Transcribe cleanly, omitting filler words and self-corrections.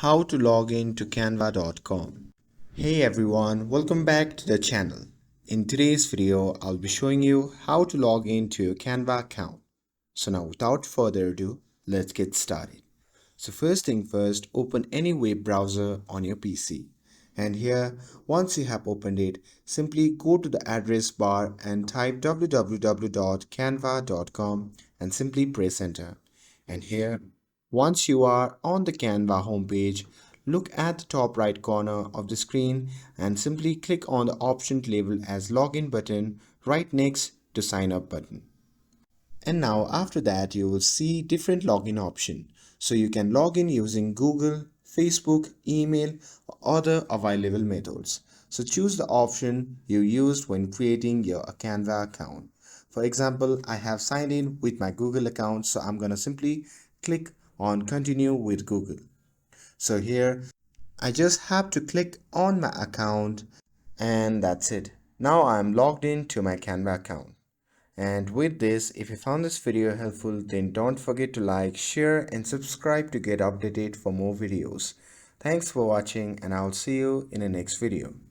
How to log in to canva.com. Hey everyone, welcome back to the channel. In today's video, I'll be showing you how to log in to your Canva account. So now without further ado, let's get started. So first thing first, open any web browser on your PC. And here, once you have opened it, simply go to the address bar and type www.canva.com and simply press enter. And here, once you are on the Canva homepage, look at the top right corner of the screen and simply click on the option labeled as login button right next to sign up button. And now after that you will see different login option. So you can log in using Google, Facebook, email or other available methods. So choose the option you used when creating your Canva account. For example, I have signed in with my Google account, so I'm gonna simply click on continue with Google. So here I just have to click on my account and that's it. Now I'm logged in to my Canva account. And with this, if you found this video helpful, then don't forget to like, share and subscribe to get updated for more videos. Thanks for watching and I'll see you in the next video.